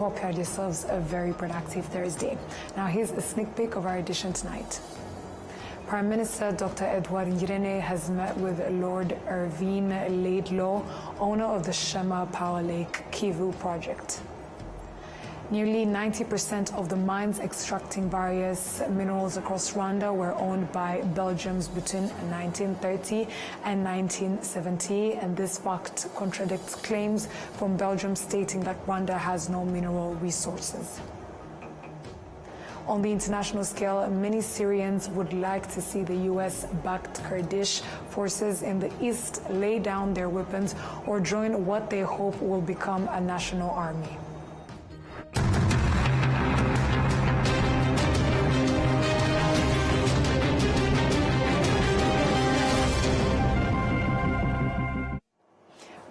Hope you had yourselves a very productive Thursday. Now here's a sneak peek of our edition tonight. Prime Minister Dr. Edward Ngirente has met with Lord Irvine Laidlaw, owner of the Shema Power Lake Kivu project. Nearly 90% of the mines extracting various minerals across Rwanda were owned by Belgians between 1930 and 1970, and this fact contradicts claims from Belgium stating that Rwanda has no mineral resources. On the international scale, many Syrians would like to see the US-backed Kurdish forces in the east lay down their weapons or join what they hope will become a national army.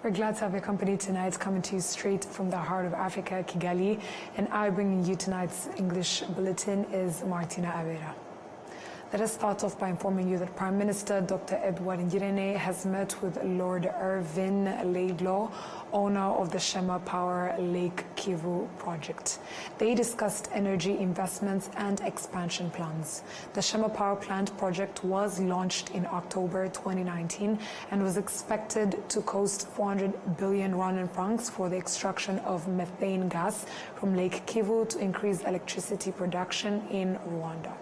We're glad to have your company tonight, coming to you straight from the heart of Africa, Kigali. And I bringing you tonight's English Bulletin is Martina Avera. Let us start off by informing you that Prime Minister Dr. Edward Ngirente has met with Lord Irvine Laidlaw, owner of the Shema Power Lake Kivu project. They discussed energy investments and expansion plans. The Shema Power Plant project was launched in October 2019 and was expected to cost 400 billion Rwandan francs for the extraction of methane gas from Lake Kivu to increase electricity production in Rwanda.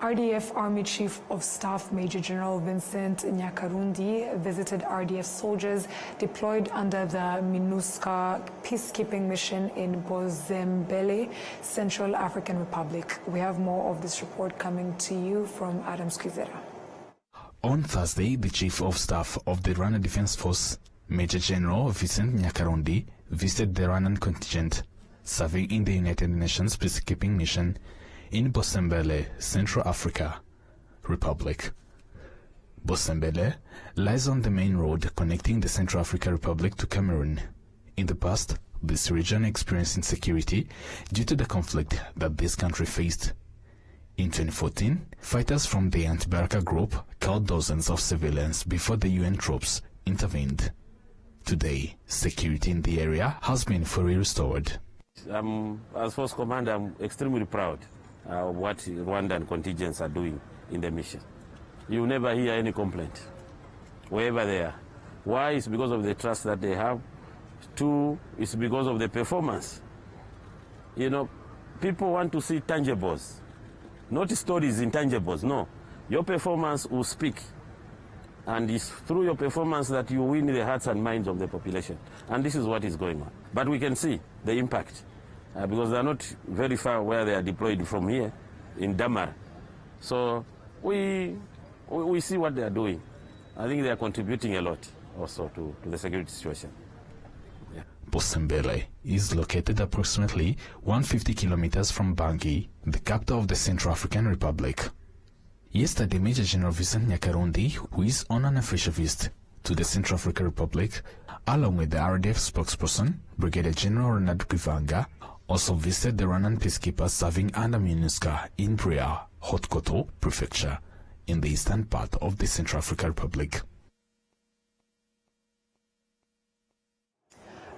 RDF Army Chief of Staff Major General Vincent Nyakarundi visited RDF soldiers deployed under the MINUSCA peacekeeping mission in Bozembele, Central African Republic. We have more of this report coming to you from Adam Skizera. On Thursday, the Chief of Staff of the Rwanda Defense Force, Major General Vincent Nyakarundi, visited the Rwandan contingent serving in the United Nations peacekeeping mission in Bozembele, Central Africa Republic. Bozembele lies on the main road connecting the Central Africa Republic to Cameroon. In the past, this region experienced insecurity due to the conflict that this country faced. In 2014, fighters from the Anti-Baraka group killed dozens of civilians before the UN troops intervened. Today, security in the area has been fully restored. As Force Commander, I'm extremely proud what Rwandan contingents are doing in the mission. You never hear any complaint, wherever they are. Why? It's because of the trust that they have. Two, it's because of the performance. You know, people want to see tangibles, not stories intangibles, no. Your performance will speak, and it's through your performance that you win the hearts and minds of the population. And this is what is going on. But we can see the impact. Because they're not very far where they are deployed from here, in Damar. So we see what they are doing. I think they are contributing a lot also to the security situation. Yeah. Bozembele is located approximately 150 kilometers from Bangui, the capital of the Central African Republic. Yesterday, Major General Vincent Nyakarundi, who is on an official visit to the Central African Republic, along with the RDF spokesperson, Brigadier General Ronald Kivanga, also visited the Rwandan peacekeepers serving under MINUSCA in Bria, Haute-Koto Prefecture, in the eastern part of the Central African Republic.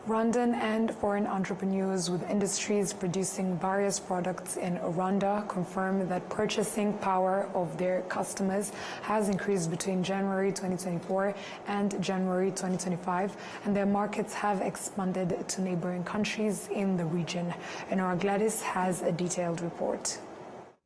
Rwandan and foreign entrepreneurs with industries producing various products in Rwanda confirm that purchasing power of their customers has increased between January 2024 and January 2025, and their markets have expanded to neighboring countries in the region. And our Gladys has a detailed report.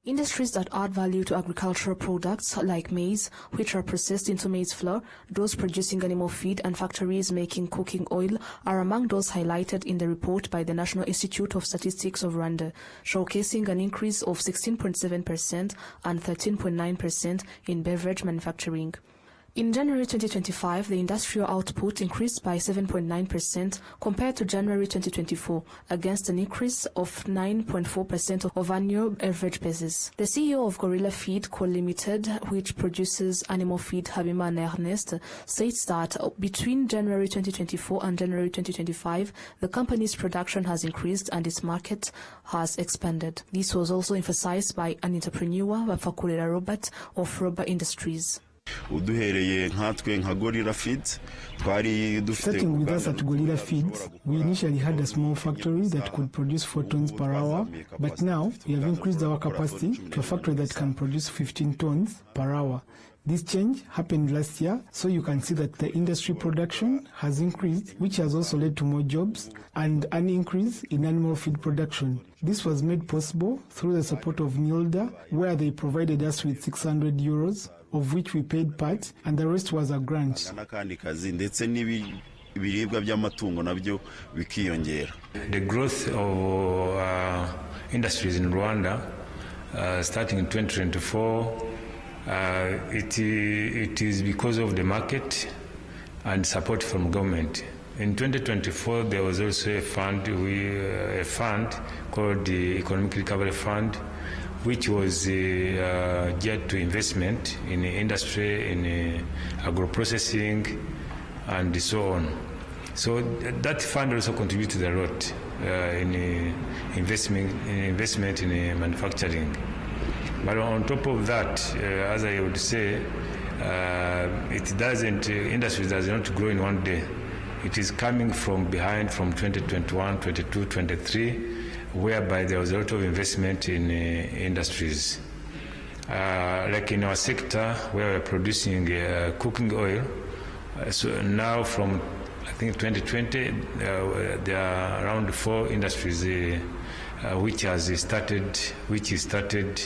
Industries that add value to agricultural products like maize, which are processed into maize flour, those producing animal feed, and factories making cooking oil are among those highlighted in the report by the National Institute of Statistics of Rwanda, showcasing an increase of 16.7% and 13.9% in beverage manufacturing. In January 2025, the industrial output increased by 7.9% compared to January 2024, against an increase of 9.4% of annual average basis. The CEO of Gorilla Feed Co. Limited, which produces animal feed, Habimana Ernest, states that between January 2024 and January 2025, the company's production has increased and its market has expanded. This was also emphasized by an entrepreneur, Bafakurera Robert of Roba Industries. uduhereye nkatwe nka Gorilla Feeds. Starting with us at Gorilla Feeds, we initially had a small factory that could produce 4 tons per hour, but now we have increased our capacity to a factory that can produce 15 tons per hour. This change happened last year, so you can see that the industry production has increased, which has also led to more jobs and an increase in animal feed production. This was made possible through the support of NILDA, where they provided us with €600, of which we paid part, and the rest was a grant. The growth of industries in Rwanda, starting in 2024, it is because of the market and support from government. In 2024, there was also a fund called the Economic Recovery Fund, which was geared to investment in industry, in agro-processing, and so on. So that fund also contributed a lot in investment in manufacturing. But on top of that, as I would say, industry does not grow in one day. It is coming from behind, from 2021, 22, 23, whereby there was a lot of investment in industries. Like in our sector, where we're producing cooking oil, so now from, I think, 2020, there are around 4 industries which is started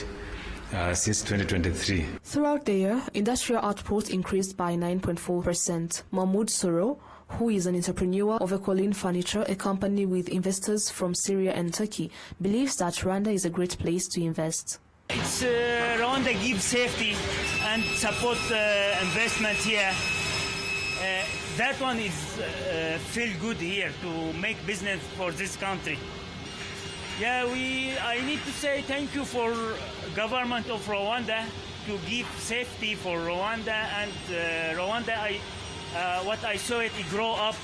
since 2023. Throughout the year, industrial output increased by 9.4%. Mahmoud Soro, who is an entrepreneur of Ecolin Furniture, a company with investors from Syria and Turkey, believes that Rwanda is a great place to invest. It's Rwanda gives safety and support investment here. That one is feel good here to make business for this country. Yeah, I need to say thank you for government of Rwanda to give safety for Rwanda, and Rwanda, what I saw it grow up.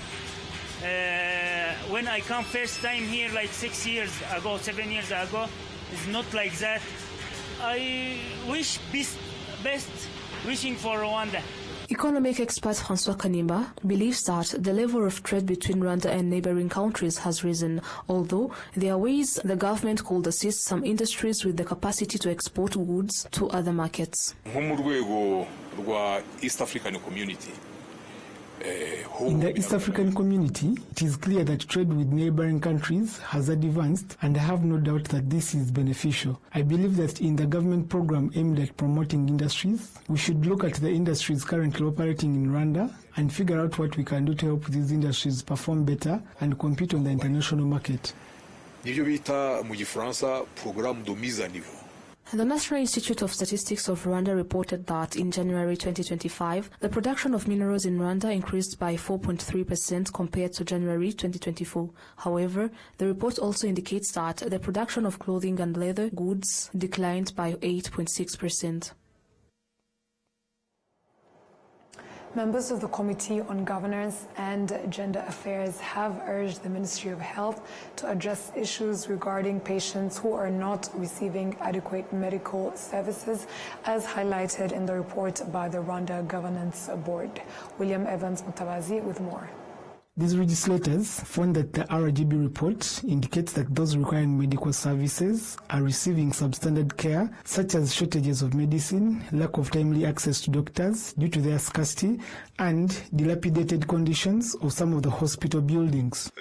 When I come first time here, like 7 years ago, it's not like that. I wish best wishing for Rwanda. Economic expert François Kanimba believes that the level of trade between Rwanda and neighboring countries has risen, although there are ways the government could assist some industries with the capacity to export goods to other markets. In the East African community, it is clear that trade with neighboring countries has advanced, and I have no doubt that this is beneficial. I believe that in the government program aimed at promoting industries, we should look at the industries currently operating in Rwanda and figure out what we can do to help these industries perform better and compete on the international market. The National Institute of Statistics of Rwanda reported that in January 2025, the production of minerals in Rwanda increased by 4.3% compared to January 2024. However, the report also indicates that the production of clothing and leather goods declined by 8.6%. Members of the Committee on Governance and Gender Affairs have urged the Ministry of Health to address issues regarding patients who are not receiving adequate medical services, as highlighted in the report by the Rwanda Governance Board. William Evans Mutabazi with more. These legislators found that the RGB report indicates that those requiring medical services are receiving substandard care, such as shortages of medicine, lack of timely access to doctors due to their scarcity, and dilapidated conditions of some of the hospital buildings.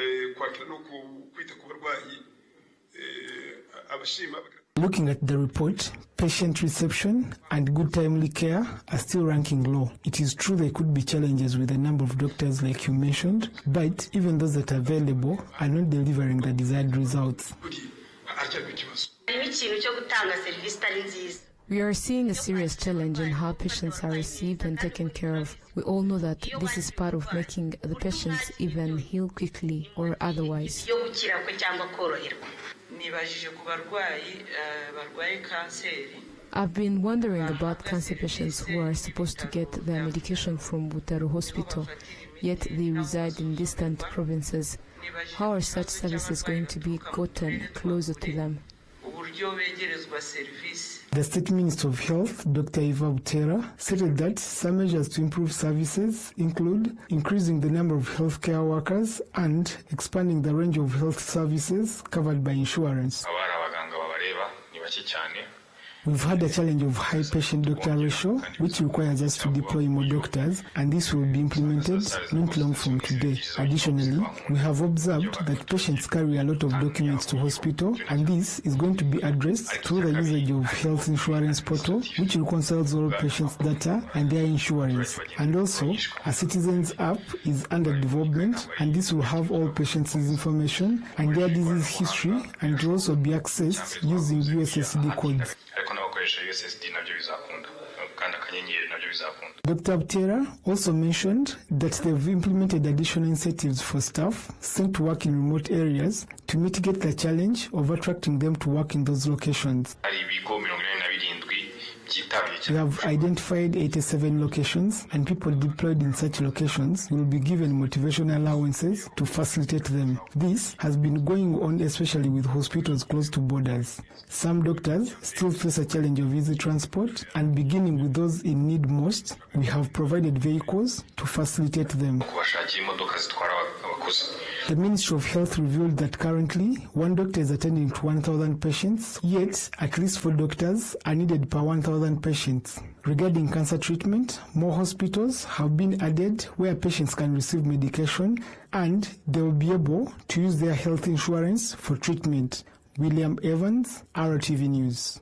Looking at the report, patient reception and good timely care are still ranking low. It is true there could be challenges with the number of doctors like you mentioned, but even those that are available are not delivering the desired results. We are seeing a serious challenge in how patients are received and taken care of. We all know that this is part of making the patients even heal quickly or otherwise. I've been wondering about cancer patients who are supposed to get their medication from Butaro Hospital, yet they reside in distant provinces. How are such services going to be gotten closer to them? The State Minister of Health, Dr. Eva Butera, stated that some measures to improve services include increasing the number of healthcare workers and expanding the range of health services covered by insurance. We've had a challenge of high patient-doctor ratio, which requires us to deploy more doctors, and this will be implemented not long from today. Additionally, we have observed that patients carry a lot of documents to hospital, and this is going to be addressed through the usage of health insurance portal, which reconciles all patients' data and their insurance. And also, a citizens app is under development, and this will have all patients' information and their disease history, and it will also be accessed using USSD codes. Dr. Butera also mentioned that they've implemented additional incentives for staff sent to work in remote areas to mitigate the challenge of attracting them to work in those locations. We have identified 87 locations, and people deployed in such locations will be given motivational allowances to facilitate them. This has been going on especially with hospitals close to borders. Some doctors still face a challenge of easy transport, and beginning with those in need most, we have provided vehicles to facilitate them. The Ministry of Health revealed that currently, one doctor is attending to 1,000 patients, yet at least 4 doctors are needed per 1,000 patients. Regarding cancer treatment, more hospitals have been added where patients can receive medication and they will be able to use their health insurance for treatment. William Evans, RwandaTV News.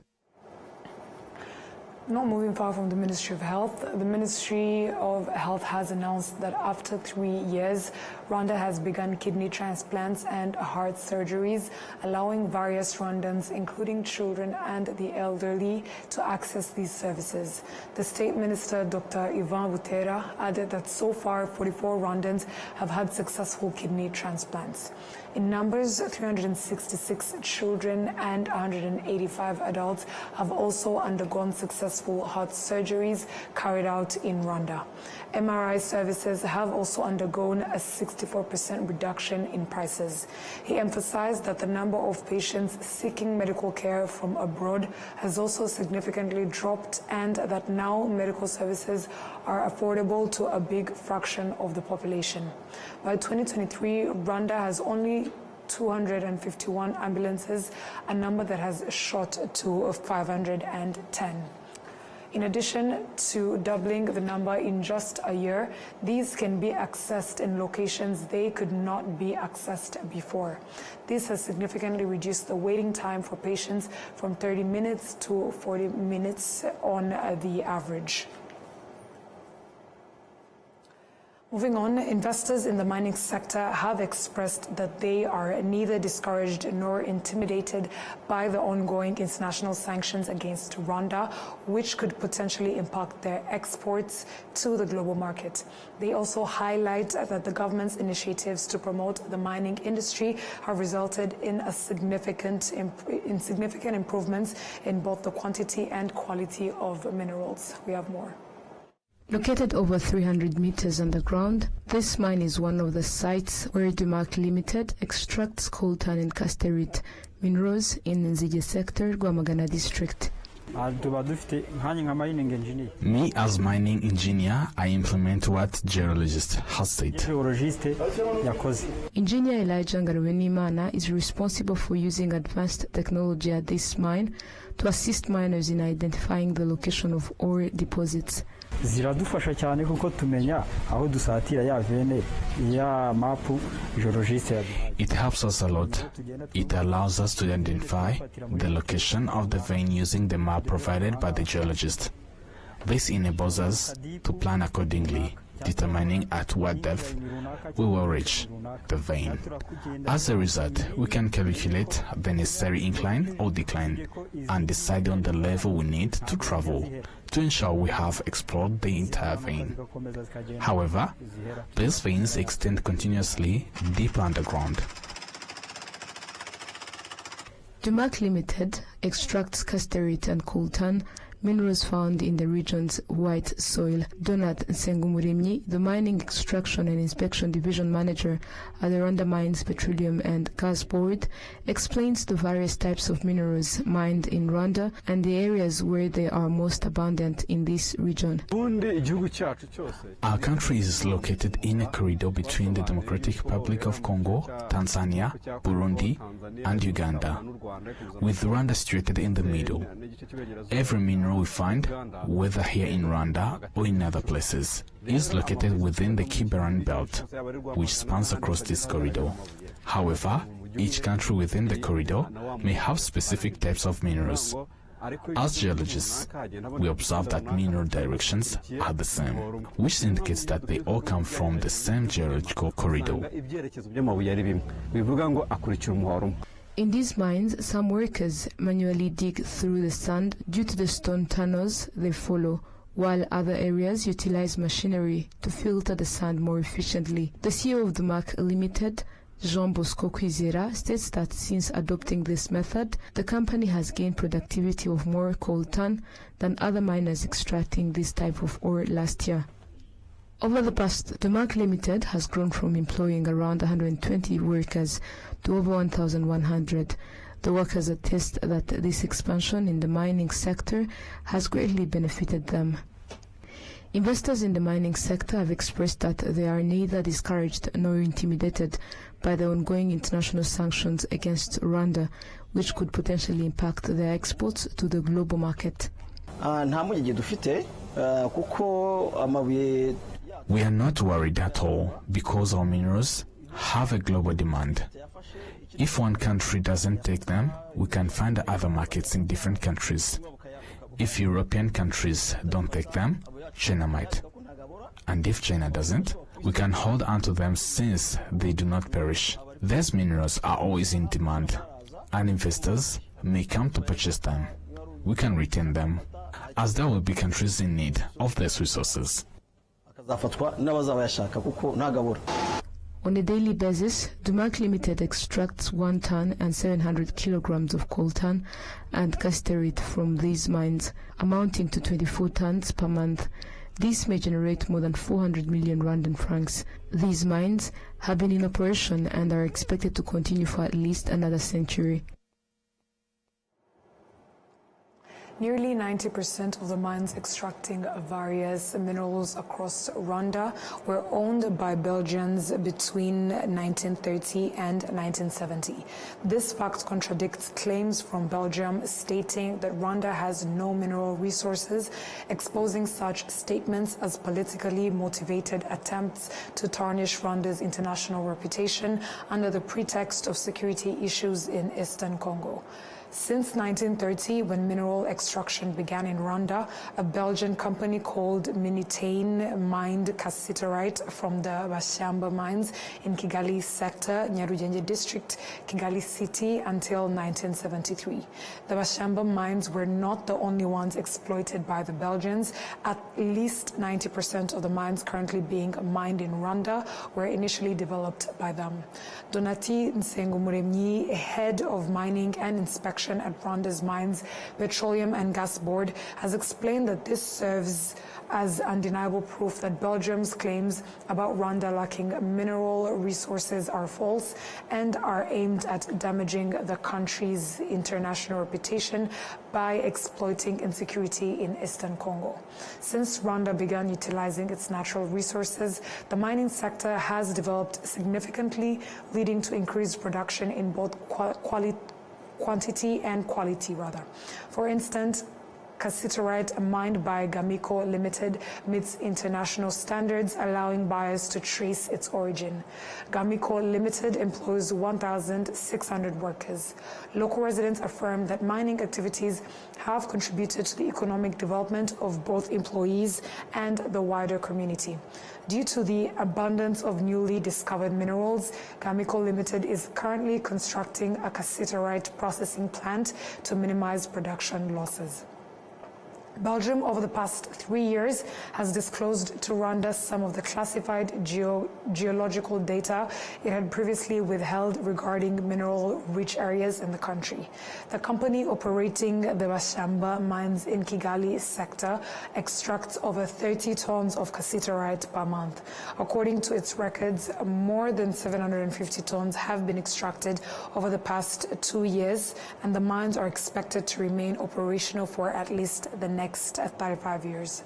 Not moving far from the Ministry of Health, the Ministry of Health has announced that after 3 years, Rwanda has begun kidney transplants and heart surgeries, allowing various Rwandans, including children and the elderly, to access these services. The State Minister, Dr. Eva Butera, added that so far 44 Rwandans have had successful kidney transplants. In numbers, 366 children and 185 adults have also undergone successful heart surgeries carried out in Rwanda. MRI services have also undergone a 64% reduction in prices. He emphasized that the number of patients seeking medical care from abroad has also significantly dropped, and that now medical services are affordable to a big fraction of the population. By 2023, Rwanda has only 251 ambulances, a number that has shot to 510. In addition to doubling the number in just a year, these can be accessed in locations they could not be accessed before. This has significantly reduced the waiting time for patients from 30 minutes to 40 minutes on the average. Moving on, investors in the mining sector have expressed that they are neither discouraged nor intimidated by the ongoing international sanctions against Rwanda, which could potentially impact their exports to the global market. They also highlight that the government's initiatives to promote the mining industry have resulted in significant improvements in both the quantity and quality of minerals. We have more. Located over 300 meters underground, this mine is one of the sites where Dumark Limited extracts coltan and casterite minerals in Nzige sector, Rwamagana district. Me as mining engineer, I implement what geologist has said. Engineer Elijah Ngaruwenimana is responsible for using advanced technology at this mine to assist miners in identifying the location of ore deposits. ziradufasha cyane kuko tumenya aho dusatira ya vene ya mapu geologist. It helps us a lot. It allows us to identify the location of the vein using the map provided by the geologist. This enables us to plan accordingly, determining at what depth we will reach the vein. As a result, we can calculate the necessary incline or decline and decide on the level we need to travel to ensure we have explored the entire vein. However, these veins extend continuously deep underground. Dumark Limited extracts casterite and coltan minerals found in the region's white soil. Donat Nsengumuremyi, the Mining Extraction and Inspection Division Manager at the Rwanda Mines Petroleum and Gas Board, explains the various types of minerals mined in Rwanda and the areas where they are most abundant in this region. Our country is located in a corridor between the Democratic Republic of Congo, Tanzania, Burundi, and Uganda, with Rwanda situated in the middle. Every mineral we find, whether here in Rwanda or in other places, is located within the Kiberan belt, which spans across this corridor. However, each country within the corridor may have specific types of minerals. As geologists, we observe that mineral directions are the same, which indicates that they all come from the same geological corridor. In these mines, some workers manually dig through the sand due to the stone tunnels they follow, while other areas utilize machinery to filter the sand more efficiently. The CEO of the MAC Limited, Jean Bosco Kwizera, states that since adopting this method, the company has gained productivity of more coltan than other miners extracting this type of ore last year. Over the past, the MAC Limited has grown from employing around 120 workers to over 1,100. The workers attest that this expansion in the mining sector has greatly benefited them. Investors in the mining sector have expressed that they are neither discouraged nor intimidated by the ongoing international sanctions against Rwanda, which could potentially impact their exports to the global market. We are not worried at all because our minerals have a global demand. If one country doesn't take them, we can find other markets in different countries. If European countries don't take them, China might. And if China doesn't, we can hold on to them since they do not perish. These minerals are always in demand, and investors may come to purchase them. We can retain them, as there will be countries in need of these resources. On a daily basis, Dumac Limited extracts 1 ton and 700 kilograms of coltan and casterite from these mines, amounting to 24 tons per month. This may generate more than 400 million Rwandan francs. These mines have been in operation and are expected to continue for at least another century. Nearly 90% of the mines extracting various minerals across Rwanda were owned by Belgians between 1930 and 1970. This fact contradicts claims from Belgium stating that Rwanda has no mineral resources, exposing such statements as politically motivated attempts to tarnish Rwanda's international reputation under the pretext of security issues in Eastern Congo. Since 1930, when mineral extraction began in Rwanda, a Belgian company called Minitain mined cassiterite from the Bashamba mines in Kigali sector, Nyarugenge district, Kigali city until 1973. The Bashamba mines were not the only ones exploited by the Belgians. At least 90% of the mines currently being mined in Rwanda were initially developed by them. Donati Nsengumuremyi, head of mining and inspection at Rwanda's Mines Petroleum and Gas Board, has explained that this serves as undeniable proof that Belgium's claims about Rwanda lacking mineral resources are false and are aimed at damaging the country's international reputation by exploiting insecurity in Eastern Congo. Since Rwanda began utilizing its natural resources, the mining sector has developed significantly, leading to increased production in both quantity and quality. For instance, cassiterite mined by Gamiko Limited meets international standards, allowing buyers to trace its origin. Gamiko Limited employs 1,600 workers. Local residents affirm that mining activities have contributed to the economic development of both employees and the wider community. Due to the abundance of newly discovered minerals, Gamiko Limited is currently constructing a cassiterite processing plant to minimize production losses. Belgium, over the past 3 years, has disclosed to Rwanda some of the classified geological data it had previously withheld regarding mineral-rich areas in the country. The company operating the Bashamba mines in Kigali sector extracts over 30 tons of cassiterite per month. According to its records, more than 750 tons have been extracted over the past 2 years, and the mines are expected to remain operational for at least the next 35 years.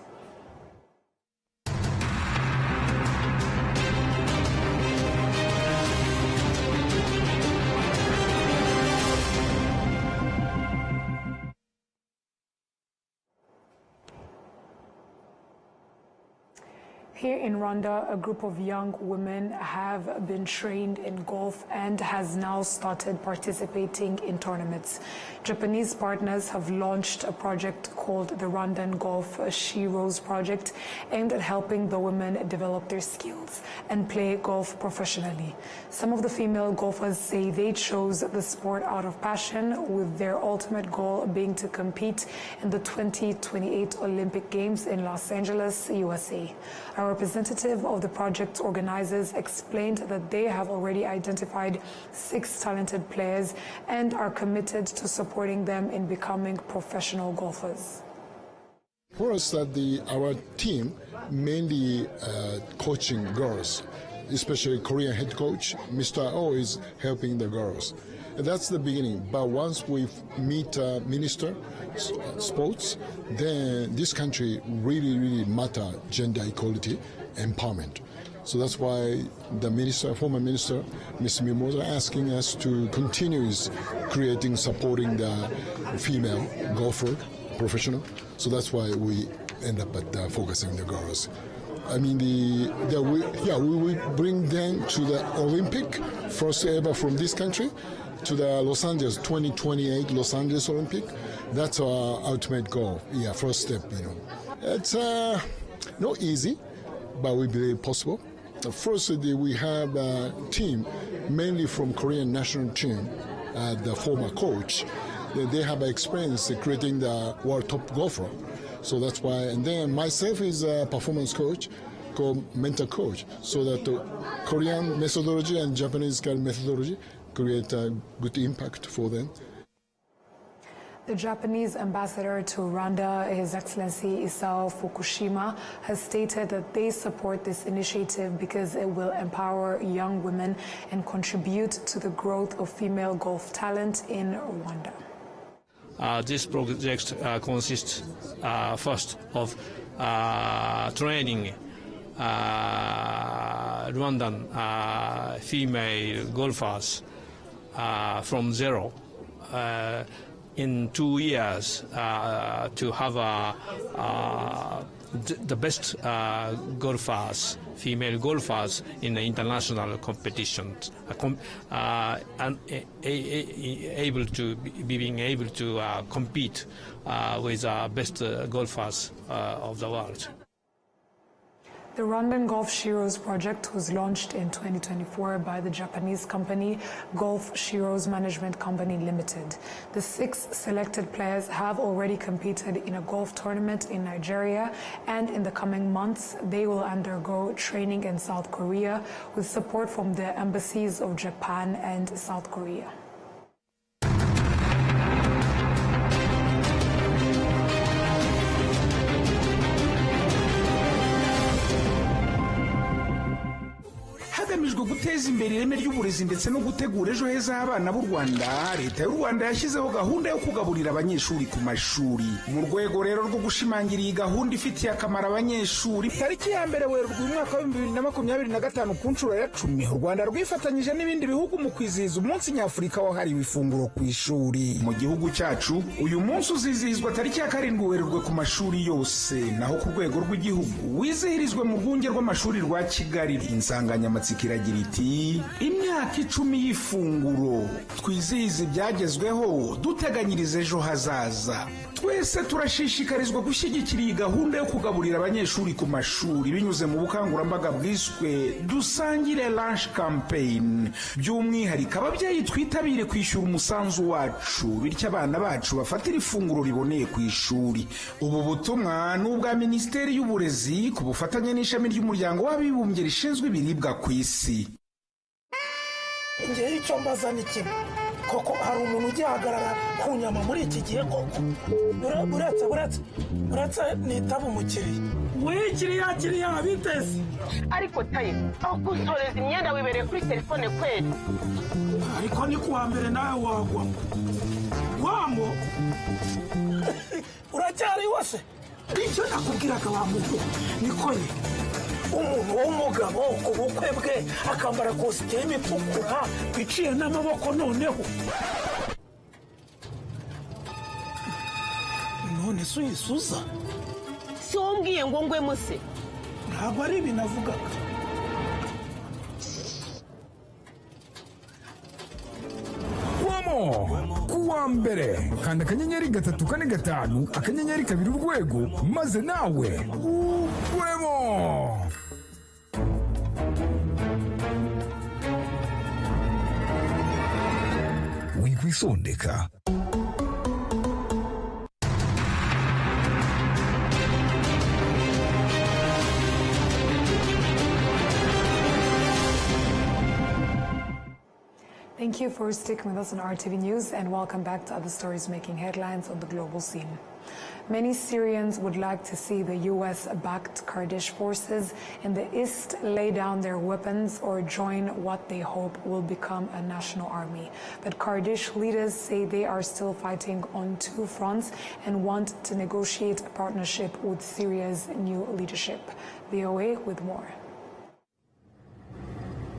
Here in Rwanda, a group of young women have been trained in golf and has now started participating in tournaments. Japanese partners have launched a project called the Rwandan Golf Sheroes Project, aimed at helping the women develop their skills and play golf professionally. Some of the female golfers say they chose the sport out of passion, with their ultimate goal being to compete in the 2028 Olympic Games in Los Angeles, USA. A representative of the project organizers explained that they have already identified 6 talented players and are committed to supporting them in becoming professional golfers. For us, our team mainly coaching girls, especially Korean head coach, Mr. O is helping the girls. And that's the beginning. But once we meet Minister Sports, then this country really matter gender equality, empowerment. So that's why the former minister, Ms. Mimosa, asking us to continue creating, supporting the female golfer, professional. So that's why we end up at focusing the girls. I mean, we will bring them to the Olympic, first ever from this country, to the Los Angeles 2028 Los Angeles Olympic. That's our ultimate goal. Yeah, first step. It's not easy, but we believe possible. Firstly, we have a team mainly from Korean national team, the former coach. They have experience creating the world top golfer. So that's why. And then myself is a performance coach, called mentor coach, so that the Korean methodology and Japanese methodology create a good impact for them. The Japanese ambassador to Rwanda, His Excellency Isao Fukushima, has stated that they support this initiative because it will empower young women and contribute to the growth of female golf talent in Rwanda. This project consists first of training Rwandan female golfers from zero in 2 years to have the best golfers, female golfers in the international competitions, and being able to compete with the best golfers of the world. The Rwandan Golf Sheroes project was launched in 2024 by the Japanese company Golf Sheroes Management Company Limited. The 6 selected players have already competed in a golf tournament in Nigeria, and in the coming months they will undergo training in South Korea with support from the embassies of Japan and South Korea. hagamijwe guteza imbere ireme ry'uburezi ndetse no gutegura ejo heza h'abana b'u Rwanda, leta y'u Rwanda yashyizeho gahunda yo kugaburira abanyeshuri ku mashuri. Mu rwego rero rwo gushimangira iyi gahunda ifitiye akamaro abanyeshuri, tariki ya mbere Werurwe umwaka wa 2025 ku nshuro ya 10, u Rwanda rwifatanyije n'ibindi bihugu mu kwizihiza umunsi nyafurika wahariwe ifunguro ku ishuri. Mu gihugu cyacu uyu munsi uzizihizwa tariki ya 7 Werurwe ku mashuri yose, naho ku rwego rw'igihugu wizihirizwe mu rwunge rw'amashuri rwa Kigali. Insanganyamatsiko yandika iragira iti imyaka 10 y'ifunguro twizihiza ibyagezweho duteganyiriza ejo hazaza. Twese turashishikarizwa gushyigikira iyi gahunda yo kugaburira abanyeshuri ku mashuri binyuze mu bukangurambaga bwiswe dusangire lunch campaign. By'umwihariko ababyeyi twitabire kwishyura umusanzu wacu bityo abana bacu bafatira ifunguro riboneye ku ishuri. Ubu butumwa ni ubwa Minisiteri y'Uburezi ku bufatanye n'ishami ry'umuryango w'abibumbye rishinzwe ibiribwa ku isi. Ngewe icyo mbaza ni kimwe, koko hari umuntu ugihagarara ku nyama muri iki gihe koko? Uretse nitaba umukiriya. We kiriya biteze. Ariko tayi aho gusoreza imyenda wibereye kuri telefone kweli. Ariko ni kuwa mbere nawe wagwa. Wamo uracyari wose? Icyo nakubwiraga wa muntu niko ye. Umuntu w'umugabo ku bukwe bwe akambara kositimu itukura iciye n'amaboko noneho. None se uyisuza? Si wombwiye ngo ngwe muse? Ntabwo ari ibi navugaga. Kuwa mbere kanda akanyenyeri 345 akanyenyeri 2 urwego maze nawe ugwemo. Wikwisondeka. Thank you for sticking with us on RTV News, and welcome back to other stories making headlines on the global scene. Many Syrians would like to see the U.S.-backed Kurdish forces in the east lay down their weapons or join what they hope will become a national army. But Kurdish leaders say they are still fighting on two fronts and want to negotiate a partnership with Syria's new leadership. VOA with more.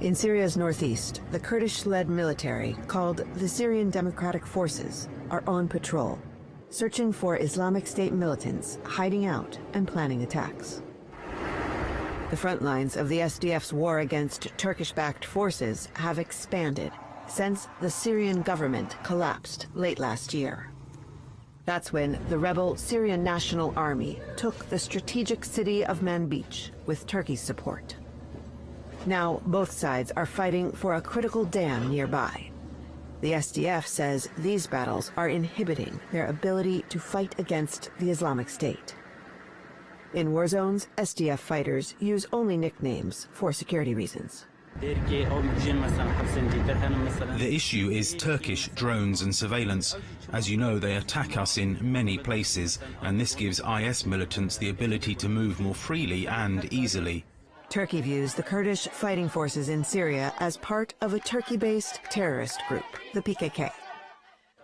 In Syria's northeast, the Kurdish-led military, called the Syrian Democratic Forces, are on patrol, searching for Islamic State militants hiding out and planning attacks. The front lines of the SDF's war against Turkish-backed forces have expanded since the Syrian government collapsed late last year. That's when the rebel Syrian National Army took the strategic city of Manbij with Turkey's support. Now, both sides are fighting for a critical dam nearby. The SDF says these battles are inhibiting their ability to fight against the Islamic State. In war zones, SDF fighters use only nicknames for security reasons. The issue is Turkish drones and surveillance. As you know, they attack us in many places, and this gives IS militants the ability to move more freely and easily. Turkey views the Kurdish fighting forces in Syria as part of a Turkey-based terrorist group, the PKK.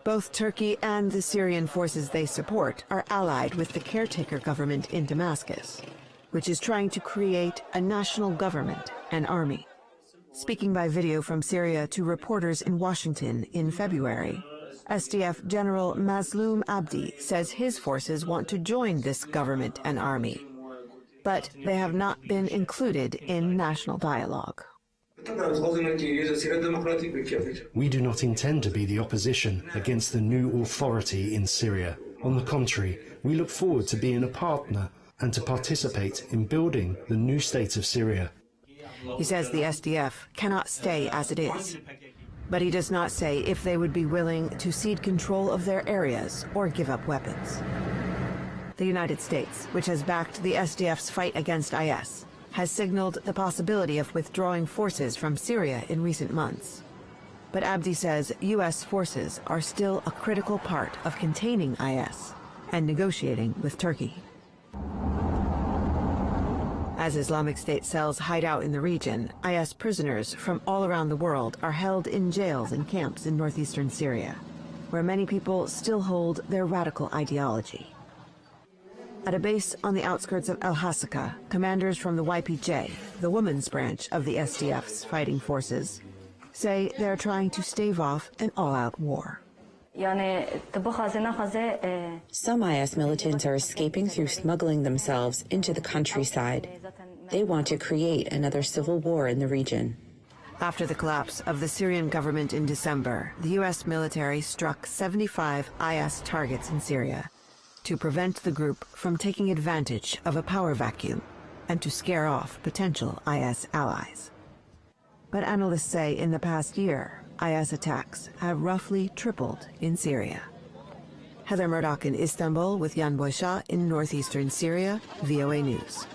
Both Turkey and the Syrian forces they support are allied with the caretaker government in Damascus, which is trying to create a national government and army. Speaking by video from Syria to reporters in Washington in February, SDF General Mazloum Abdi says his forces want to join this government and army, but they have not been included in national dialogue. We do not intend to be the opposition against the new authority in Syria. On the contrary, we look forward to being a partner and to participate in building the new state of Syria. He says the SDF cannot stay as it is, but he does not say if they would be willing to cede control of their areas or give up weapons. The United States, which has backed the SDF's fight against IS, has signaled the possibility of withdrawing forces from Syria in recent months. But Abdi says U.S. forces are still a critical part of containing IS and negotiating with Turkey. As Islamic State cells hide out in the region, IS prisoners from all around the world are held in jails and camps in northeastern Syria, where many people still hold their radical ideology. At a base on the outskirts of El-Hasaka, commanders from the YPJ, the women's branch of the SDF's fighting forces, say they're trying to stave off an all-out war. Some IS militants are escaping through smuggling themselves into the countryside. They want to create another civil war in the region. After the collapse of the Syrian government in December, the U.S. military struck 75 IS targets in Syria to prevent the group from taking advantage of a power vacuum and to scare off potential IS allies. But analysts say in the past year, IS attacks have roughly tripled in Syria. Heather Murdoch in Istanbul with Jan Boysha in northeastern Syria, VOA News.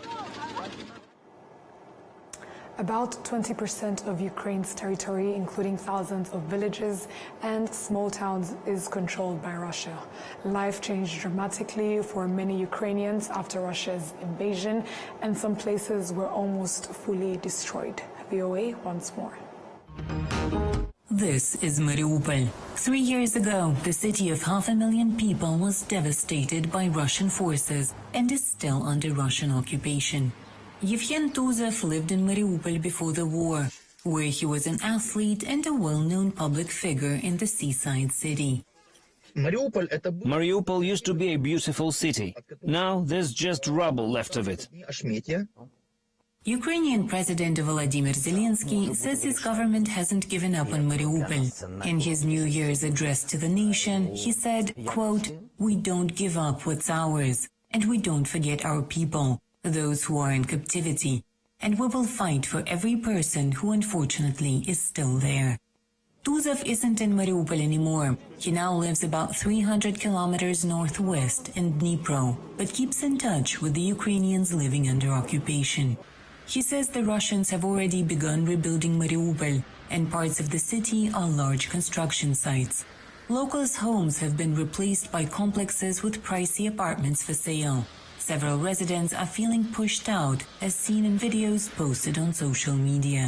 About 20% of Ukraine's territory, including thousands of villages and small towns, is controlled by Russia. Life changed dramatically for many Ukrainians after Russia's invasion, and some places were almost fully destroyed. VOA once more. This is Mariupol. 3 years ago, the city of 500,000 people was devastated by Russian forces and is still under Russian occupation. Yevhen Tuzov lived in Mariupol before the war, where he was an athlete and a well-known public figure in the seaside city. Mariupol used to be a beautiful city. Now there's just rubble left of it. Ukrainian President Volodymyr Zelensky says his government hasn't given up on Mariupol. In his New Year's address to the nation, he said, quote, "We don't give up what's ours, and we don't forget our people, those who are in captivity, and we will fight for every person who unfortunately is still there." Tuzov isn't in Mariupol anymore. He now lives about 300 kilometers northwest in Dnipro, but keeps in touch with the Ukrainians living under occupation. He says the Russians have already begun rebuilding Mariupol, and parts of the city are large construction sites. Locals' homes have been replaced by complexes with pricey apartments for sale. Several residents are feeling pushed out, as seen in videos posted on social media.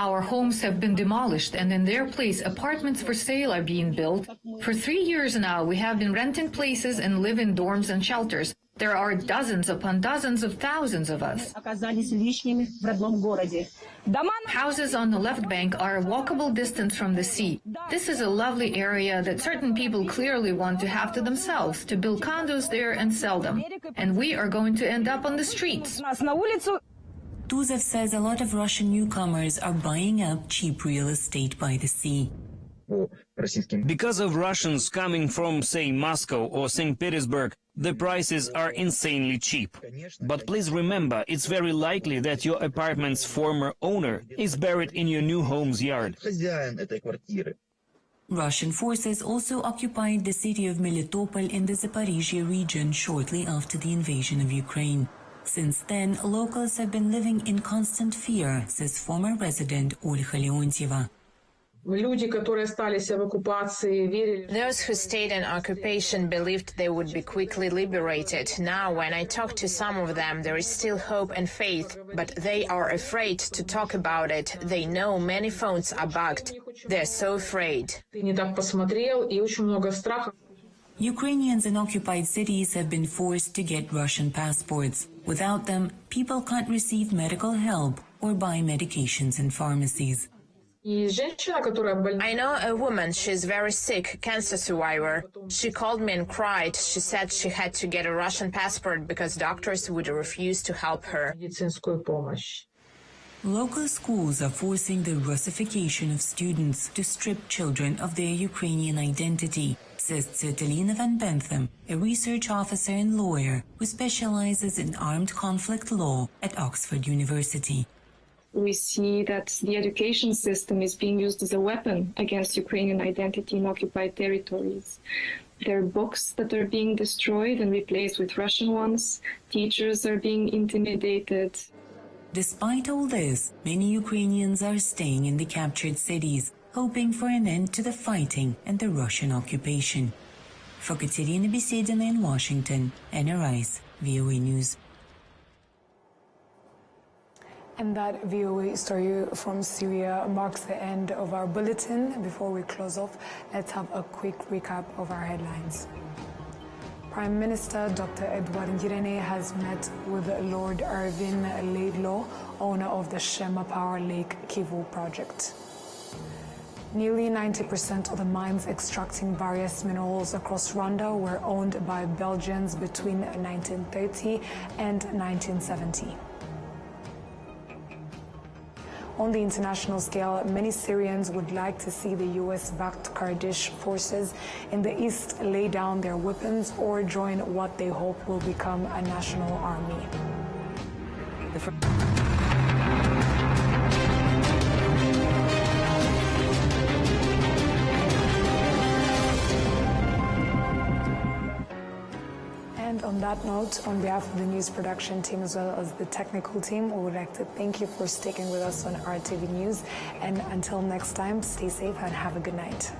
Our homes have been demolished, and in their place, apartments for sale are being built. For 3 years now, we have been renting places and live in dorms and shelters. There are dozens upon dozens of thousands of us. Houses on the left bank are a walkable distance from the sea. This is a lovely area that certain people clearly want to have to themselves, to build condos there and sell them. And we are going to end up on the streets. Tuzov says a lot of Russian newcomers are buying up cheap real estate by the sea. Because of Russians coming from, say, Moscow or St. Petersburg, the prices are insanely cheap. But please remember, it's very likely that your apartment's former owner is buried in your new home's yard. Russian forces also occupied the city of Melitopol in the Zaporizhia region shortly after the invasion of Ukraine. Since then, locals have been living in constant fear, says former resident Olha Leontieva. Those who stayed in occupation believed they would be quickly liberated. Now, when I talk to some of them, there is still hope and faith, but they are afraid to talk about it. They know many phones are bugged. They're so afraid. Ukrainians in occupied cities have been forced to get Russian passports. Without them, people can't receive medical help or buy medications in pharmacies. I know a woman, she's very sick, cancer survivor. She called me and cried. She said she had to get a Russian passport because doctors would refuse to help her. Local schools are forcing the Russification of students to strip children of their Ukrainian identity, says Svetlana Van Bentham, a research officer and lawyer who specializes in armed conflict law at Oxford University. We see that the education system is being used as a weapon against Ukrainian identity in occupied territories. There are books that are being destroyed and replaced with Russian ones. Teachers are being intimidated. Despite all this, many Ukrainians are staying in the captured cities, hoping for an end to the fighting and the Russian occupation. For Katerina Besedina in Washington, Anna Rice, VOA News. And that VOA story from Syria marks the end of our bulletin. Before we close off, let's have a quick recap of our headlines. Prime Minister Dr. Edward Ngirente has met with Lord Irvin Laidlaw, owner of the Shema Power Lake Kivu project. Nearly 90% of the mines extracting various minerals across Rwanda were owned by Belgians between 1930 and 1970. On the international scale, many Syrians would like to see the U.S.-backed Kurdish forces in the east lay down their weapons or join what they hope will become a national army. And on that note, on behalf of the news production team as well as the technical team, we would like to thank you for sticking with us on RTV News. And until next time, stay safe and have a good night.